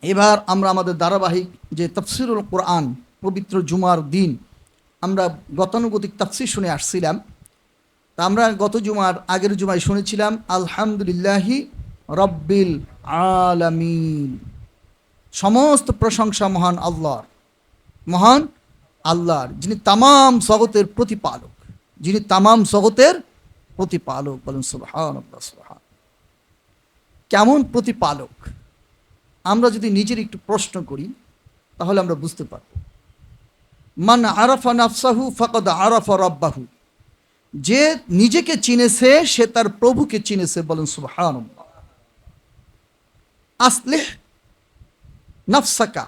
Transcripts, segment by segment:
এবার আমরা আমাদের ধারাবাহিক যে তাফসিরুল কোরআন, পবিত্র জুমার দিন আমরা গতানুগতিক তাফসির শুনে আসছিলাম। তা আমরা গত জুমার আগের জুমায় শুনেছিলাম আলহামদুলিল্লাহি রব্বিল আলামিন, সমস্ত প্রশংসা মহান আল্লাহর, মহান আল্লাহর, যিনি তামাম জগতের প্রতিপালক, যিনি তামাম জগতের প্রতিপালক। বলেন সুবহানাল্লাহ, সুবহান। কেমন প্রতিপালক? আমরা যদি নিজের একটু প্রশ্ন করি তাহলে আমরা বুঝতে পারব। মান আরাফা নাফসাহু ফাকাদ আরাফা রাব্বাহু, যে নিজেকে চিনেছে সে তার প্রভুকে চিনেছে। বলেন সুবহানাল্লাহ। আসলিহ নাফসাকা,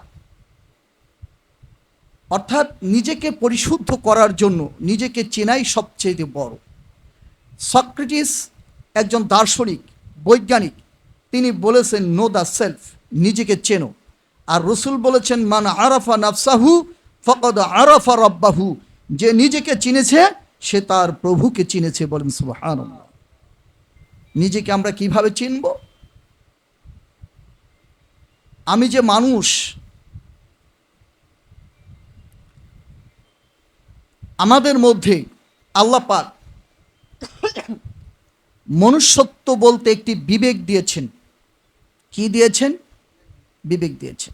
অর্থাৎ নিজেকে পরিশুদ্ধ করার জন্য নিজেকে চেনাই সবচেয়ে বড়। সক্রেটিস একজন দার্শনিক, বৈজ্ঞানিক, তিনি বলেছেন নো দ্য সেলফ, নিজেকে চেনো। আর রসুল বলেছেন মান আরাফা নাফসাহু ফাকাদ আরাফা রাব্বাহু, যে নিজেকে চিনেছে সে তার প্রভুকে চিনেছে। বলেন সুবহানাল্লাহ। নিজেকে আমরা কিভাবে চিনব? আমি যে মানুষ, আমাদের মধ্যে আল্লাহ পাক মনুষ্যত্ব বলতে একটি বিবেক দিয়েছেন। কি দিয়েছেন? বিবেক দিয়েছেন।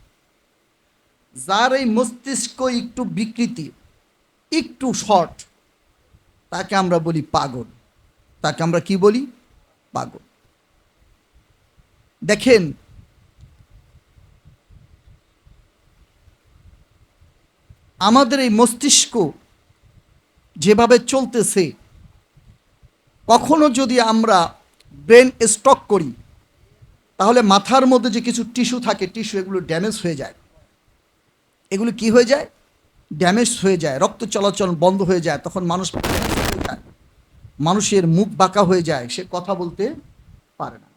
যার এই মস্তিষ্ক একটু বিকৃতি, একটু শর্ট, তাকে আমরা বলি পাগল। তাকে আমরা কি বলি? পাগল। দেখেন, আমাদের এই মস্তিষ্ক যেভাবে চলতেছে, কখনো যদি আমরা ব্রেন স্ট্রোক করি তাহলে মাথার মধ্যে যে কিছু টিস্যু থাকে, টিস্যু এগুলো ড্যামেজ হয়ে যায়। এগুলো কি হয়ে যায়? ড্যামেজ হয়ে যায়, রক্ত চলাচল বন্ধ হয়ে যায়। তখন মানুষ মানুষের মুখ বাঁকা হয়ে যায়, সে কথা বলতে পারে না।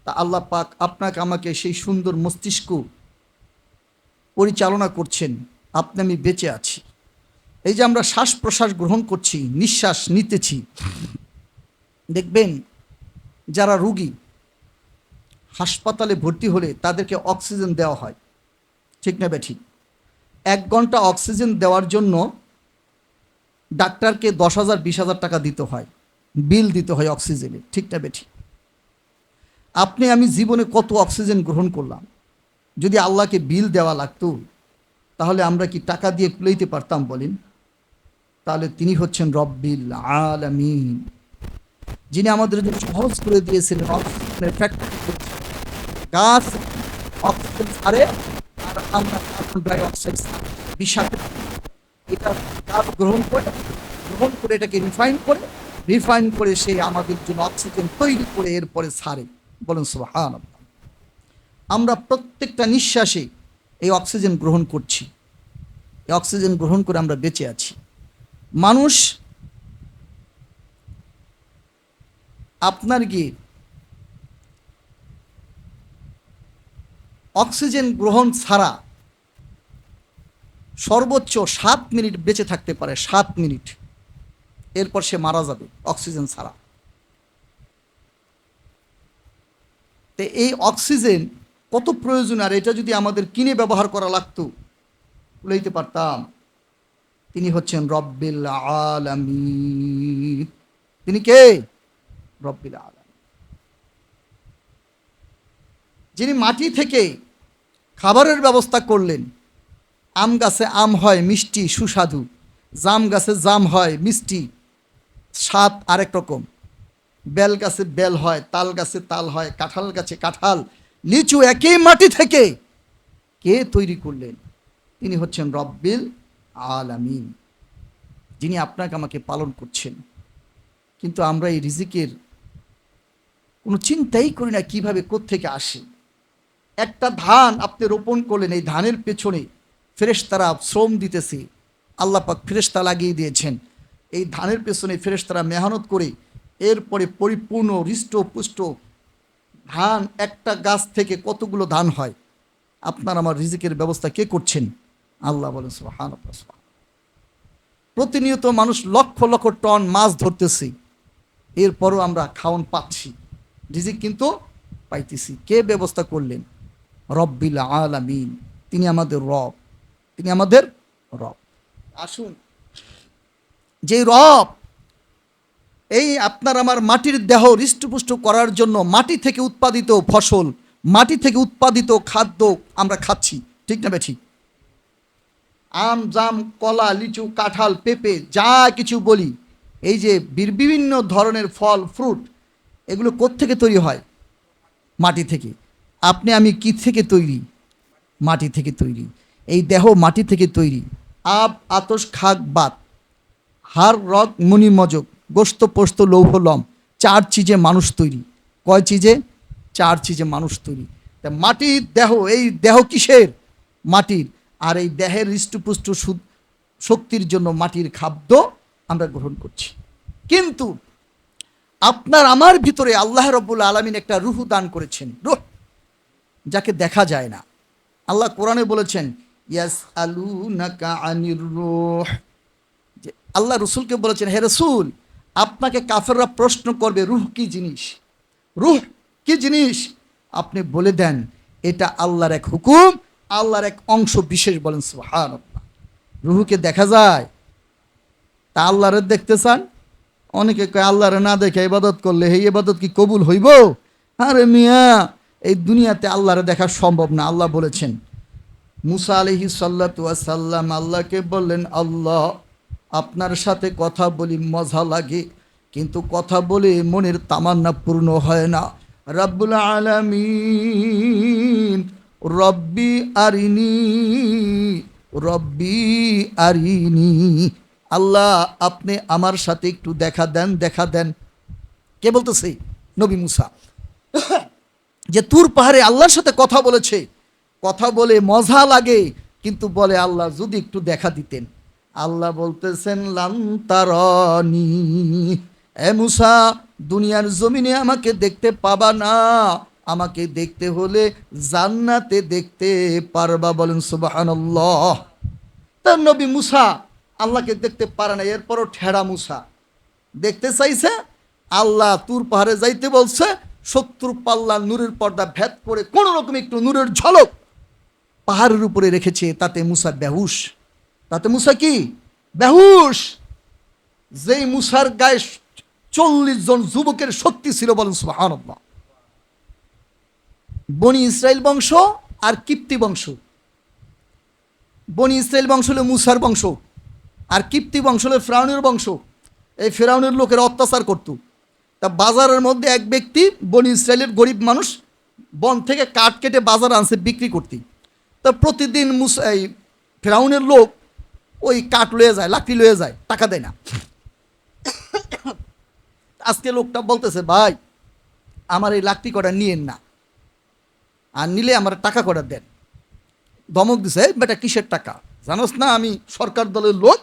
তা আল্লাহ পাক আপনাকে আমাকে সেই সুন্দর মস্তিষ্ক পরিচালনা করছেন, আপনি আমি বেঁচে আছি। এই যে আমরা শ্বাস প্রশ্বাস গ্রহণ করছি, নিঃশ্বাস নিতেছি, দেখবেন যারা রুগী হাসপাতালে ভর্তি হলে তাদেরকে অক্সিজেন দেওয়া হয়, ঠিক না বেঠিক? 1 ঘন্টা অক্সিজেন দেওয়ার জন্য ডাক্তারকে 10,000 20,000 টাকা দিতে হয়, বিল দিতে হয় অক্সিজেনে, ঠিক না বেঠিক? আপনি আমি জীবনে কত অক্সিজেন গ্রহণ করলাম, যদি আল্লাহকে বিল দেওয়া লাগতো তাহলে আমরা কি টাকা দিয়ে কুলাইতে পারতাম বলেন? তাহলে তিনি হচ্ছেন রব্বিল আলামিন, যিনি আমাদের জন্য সহজ করে দিয়েছিলেন অক্সিজেনের ফ্যাক্টরি। গাছ অক্সিজেন ছাড়ে আর আমরা কার্বন ডাই অক্সাইড বিষাক্ত, এটা গাছ গ্রহণ করে এটাকে রিফাইন করে সে আমাদের জন্য অক্সিজেন তৈরি করে এরপরে ছাড়ে। বলেন সুবহানাল্লাহ। আমরা প্রত্যেকটা নিঃশ্বাসে এই অক্সিজেন গ্রহণ করছি, এই অক্সিজেন গ্রহণ করে আমরা বেঁচে আছি। মানুষ আপনার কি অক্সিজেন গ্রহণ ছাড়া সর্বোচ্চ 7 মিনিট বেঁচে থাকতে পারে, 7 মিনিট, এরপর সে মারা যাবে অক্সিজেন ছাড়া। তো এই অক্সিজেন কত প্রয়োজন, আর এটা যদি আমাদের কিনে ব্যবহার করা লাগতো লইতে পারতাম। তিনি হচ্ছেন রব্বিল আলামিন। তিনি কে? রব্বিল আলামিন, যিনি মাটি থেকে খাবারের ব্যবস্থা করলেন। আম গাছে আম হয় মিষ্টি সুস্বাদু, জাম গাছে জাম হয় মিষ্টি স্বাদ আরেক রকম, বেল গাছে বেল হয়, তাল গাছে তাল হয়, কাঁঠাল গাছে কাঁঠাল, লিচু একই মাটি থেকে কে তৈরি করলেন? তিনি হচ্ছেন রব্বিল আলামিন, যিনি আপনাকে আমাকে পালন করছেন। কিন্তু আমরা এই রিজিকের কোনো চিন্তাই করি না কিভাবে কোত্থেকে আসে। একটা ধান আপনি রোপণ করলেন, এই ধানের পেছনে ফেরেশতারা শ্রম দিতেছে, আল্লাহ পাক ফেরেশতা লাগিয়ে দিয়েছেন। এই ধানের পেছনে ফেরেশতারা মেহনত করে এরপরে পরিপূর্ণ হৃষ্টপুষ্ট ধান, একটা গাছ থেকে কতগুলো ধান হয়। আপনার আমার রিজিকের ব্যবস্থা কে করছেন? আল্লাহ। বলেন সুবহানাল্লাহ। প্রতিনিয়ত মানুষ লক্ষ লক্ষ টন মাছ ধরতেছে, এরপরও আমরা খাওন পাচ্ছি, রিজিক কিন্তু পাইতেছি। কে ব্যবস্থা করলেন? রব্বিল আলামিন, তিনি আমাদের রব, তিনি আমাদের রব। আসুন, যে রব এই আপনার আমার মাটির দেহ হৃষ্টপুষ্ট করার জন্য মাটি থেকে উৎপাদিত ফসল, মাটি থেকে উৎপাদিত খাদ্য আমরা খাচ্ছি, ঠিক না বেঠিক? আম, জাম, কলা, লিচু, কাঁঠাল, পেঁপে, যা কিছু বলি, এই যে বিভিন্ন ধরনের ফল ফ্রুট, এগুলো কোত্থেকে তৈরি হয়? মাটি থেকে। আপনি আমি কি থেকে তৈরি? মাটি থেকে তৈরি। এই দেহ মাটি থেকে তৈরি। আব, আতস, খাক, বাত, হাড়, রগ, মনি, মজক, গোস্ত, পোস্ত, লৌহ, লম, 4 চিজে মানুষ তৈরি। কয় চিজে? 4 চিজে মানুষ তৈরি। তা মাটির দেহ, এই দেহ কিসের? মাটির। আর এই দেহের হৃষ্টপুষ্ট শক্তির জন্য মাটির খাদ্য আমরা গ্রহণ করছি। কিন্তু আপনার আমার ভিতরে আল্লাহ রাব্বুল আলামিন একটা রূহ দান করেছেন, রূহ, যাকে দেখা যায় না। আল্লাহ কোরআনে বলেছেন, ইয়াসআলুনাকা আনির রূহ, যে আল্লাহ রসুলকে বলেছেন, হে রসুল, আপনাকে কাফেররা প্রশ্ন করবে রূহ কি জিনিস, রূহ কি জিনিস, আপনি বলে দেন এটা আল্লাহর এক হুকুম, আল্লাহর এক অংশ বিশেষ। বলেন সুবহানাল্লাহ। রূহকে দেখা যায়? তা আল্লাহরে দেখতে চান? অনেকে কয় আল্লাহরে না দেখে ইবাদত করলে এই ইবাদত কি কবুল হইব? আরে মিয়া, এই দুনিয়াতে আল্লাহরে দেখা সম্ভব না। আল্লাহ বলেছেন, মুসা আলাইহিস সাল্লাতু ওয়াস সালাম আল্লাহকে বললেন, আল্লাহ, আপনার সাথে কথা বলি মজা লাগে, কিন্তু কথা বলে মনের তামান্না পূর্ণ হয় না। রব্বুল আলামিন, রব্বি আরিনি, রব্বি আরিনি, আল্লাহ আপনি আমার সাথে একটু দেখা দেন, দেখা দেন। কে বলতেছে? নবী মুসা, যে তুর পাহাড়ে আল্লাহর সাথে কথা বলেছে, কথা বলে মজা লাগে, কিন্তু বলে আল্লাহ যদি একটু দেখা দিতেন। আল্লাহ বলতেছেন, লান তারানি, এ মুসা, দুনিয়ার জমিনে আমাকে দেখতে পাবা না, আমাকে দেখতে হলে জান্নাতে দেখতে পারবা। বলেন সুবহানাল্লাহ। তার নবী মুসা আল্লাহকে দেখতে পারে না, এরপরও ঠেড়া মুসা দেখতে চাইছে। আল্লাহ তুর পাহাড়ে যাইতে বলছে, 70 পাল্লা নূরের পর্দা ভেদ করে কোন রকম একটু নূরের ঝলক পাহাড়ের উপরে রেখেছে, তাতে মুসা বেহুশ। তাতে মুসা কি? বেহুশ। যেই মুসার গায়ে 40 জন যুবকের শক্তি ছিল। বলেন সুবহানাল্লাহ। বনি ইসরাইল বংশ আর কিপ্তি বংশ। বনি ইসরাইল বংশ হলো মুসার বংশ, আর কিপ্তি বংশ হলো ফেরাউনের বংশ। এই ফেরাউনের লোকের অত্যাচার করত। তা বাজারের মধ্যে এক ব্যক্তি, বনি ইসরায়েলের গরিব মানুষ, বন থেকে কাঠ কেটে বাজার আনছে বিক্রি করতে। তা প্রতিদিন এই ফেরাউনের লোক ওই কাঠ লয়ে যায়, লাকড়ি লয়ে যায়, টাকা দেয় না। আজকে লোকটা বলতেছে, ভাই আমার এই লাকড়ি কটা নিয়েন না, আর নিলে আমার টাকা কটা দেন। ধমক দিছে, বেটা কিসের টাকা, জানোস না আমি সরকার দলের লোক,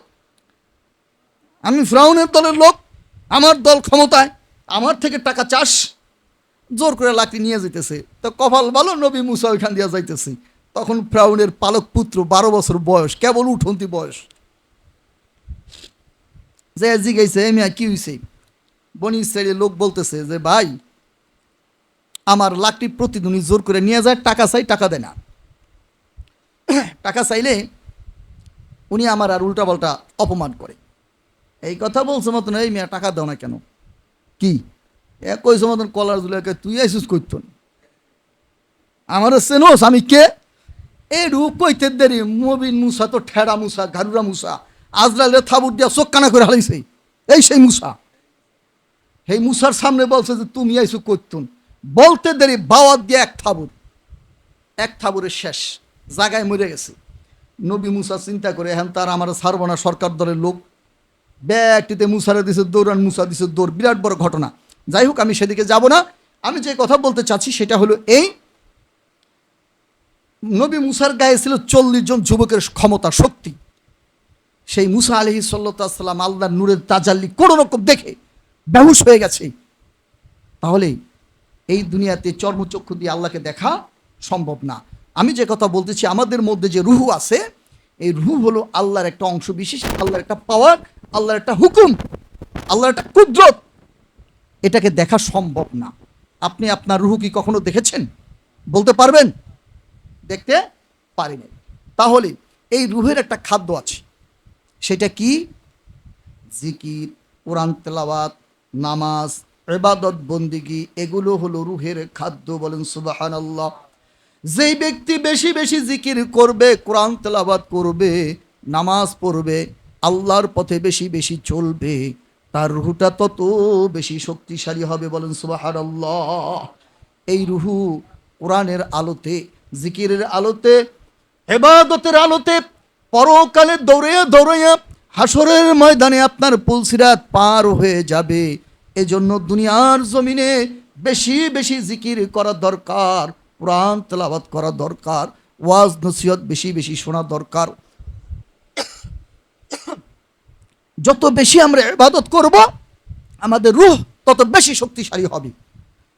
আমি ফেরাউনের দলের লোক, আমার দল ক্ষমতায়, আমার থেকে টাকা চাস? জোর করে লাকড়ি নিয়ে যেতেছে। তো কপাল ভালো, নবী মুসা ওইখান দিয়ে যাইতেছে। তখন ফেরাউনের পালক পুত্র, 12 বছর বয়স, কেবল উঠন্তি বয়স। যে জিজ্ঞাসা, মিয়া কি হয়েছে? বনি ইসরাইলের লোক বলতেছে যে, ভাই আমার লাকড়ি প্রতিদিনই জোর করে নিয়ে যায়, টাকা চাই, টাকা দেয় না। টাকা চাইলে উনি আমার আর উল্টাপাল্টা অপমান করে। এই কথা বলছে মতন, এই মিয়া টাকা দাও না কেন? কি কইছে মতন, কলার জুলাকে তুই আইসুস করতন, আমার চেনোস আমি কে? এই রূপ কইতে দেরি, মবিন মুসা তো ঠেড়া মুসা, গারুরা মুসা, আজরাইলের থাবুর দিয়া চোখ কানা করে হালাইছে। এই সেই মুসা, এই মুসার সামনে বলছে যে তুমি আইসু করতুন। বলতে দেরি, বাওয়াত দিয়ে এক থাবুরের শেষ জায়গায় মরে গেছে। নবী মুসা চিন্তা করে, এখন তার আমার ছাড়ব না, সরকার দলের লোক। ব্যাগটিতে মুসারে দিছে দৌড়ান, মুসা দিছে দৌড়, বিরাট বড় ঘটনা। যাই হোক, আমি সেদিকে যাব না। আমি যে কথা বলতে চাচ্ছি সেটা হলো এই, নবী মুসার গায়ে ছিল 40 জন যুবকের ক্ষমতা, শক্তি। সেই মুসা আলাইহিস সাল্লাম আল্লাহর নূরের তাজাল্লি কোনো রকম দেখে বেহুশ হয়ে গেছে। তাহলে এই দুনিয়াতে চর্মচক্ষু দিয়ে আল্লাহকে দেখা সম্ভব না। আমি যে কথা বলতেছি, আমাদের মধ্যে যে রূহ আছে, এই রূহ হলো আল্লাহর একটা অংশ বিশেষ, আল্লাহর একটা পাওয়ার, আল্লাহর একটা হুকুম, আল্লাহর একটা কুদরত। এটাকে দেখা সম্ভব না। আপনি আপনার রূহ কি কখনো দেখেছেন? বলতে পারবেন? দেখতে পারি নাই। তাহলে এই রুহের একটা খাদ্য আছে, সেটা কি? জিকির, কোরআন তেলাওয়াত, নামাজ, ইবাদত বন্দিগি, এগুলো হলো রুহের খাদ্য। বলেন সুবহানাল্লাহ। যেই ব্যক্তি বেশি বেশি জিকির করবে, কোরআন তেলাওয়াত করবে, নামাজ পড়বে, আল্লাহর পথে বেশি বেশি চলবে, তার রুহটা তত বেশি শক্তিশালী হবে। বলেন সুবহানাল্লাহ। এই রুহু কোরআনের আলোতে, জিকিরের আলোতে, ইবাদতের আলোতে পরকালে দৌড়ে দৌড়ে হাসরের ময়দানে আপনার পুলসিরাত পার হয়ে যাবে। এজন্য দুনিয়ার জমিনে বেশি বেশি জিকির করা দরকার, কোরআন তেলাওয়াত করা দরকার, ওয়াজ নসিহত বেশি বেশি শোনা দরকার। যত বেশি আমরা ইবাদত করব, আমাদের রূহ তত বেশি শক্তিশালী হবে।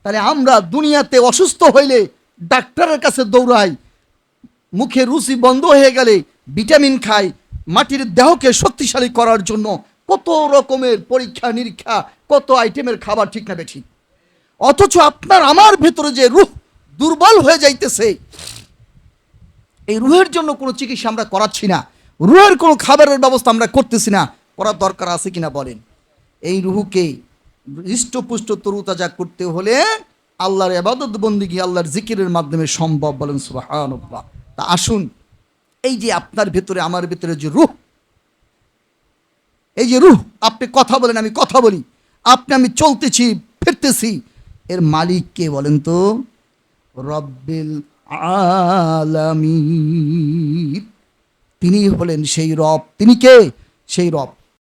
তাহলে আমরা দুনিয়াতে অসুস্থ হইলে ডাক্তারের কাছে দৌড়াই, মুখে রুচি বন্ধ হয়ে গেলে ভিটামিন খাই, মাটির দেহকে শক্তিশালী করার জন্য কত রকমের পরীক্ষা নিরীক্ষা, কত আইটেমের খাবার, ঠিক না বেঠিক? অথচ আপনার আমার ভেতরে যে রূহ দুর্বল হয়ে যাইতেছে, এই রুহের জন্য কোনো চিকিৎসা আমরা করাচ্ছি না, রুহের কোনো খাবারের ব্যবস্থা আমরা করতেছি না, করার দরকার আছে কিনা বলেন? এই রুহুকে হৃষ্টপুষ্ট তরুতাজা করতে হলে আল্লাহর ইবাদত বন্দেগী, আল্লাহর জিকিরের মাধ্যমে সম্ভব। বলেন সুবহানাল্লাহ। তা আসুন, এই যে আপনার ভেতরে আমার ভেতরে যে রূহ, এই যে রূহ, আপনি কথা বলেন, আমি কথা বলি, আপনি আমি চলতেছি ফিরতেছি, এর মালিক কে বলেন তো? রব্বিল আলামিন। তিনি হলেন সেই রব। তিনি কে? সেই রব।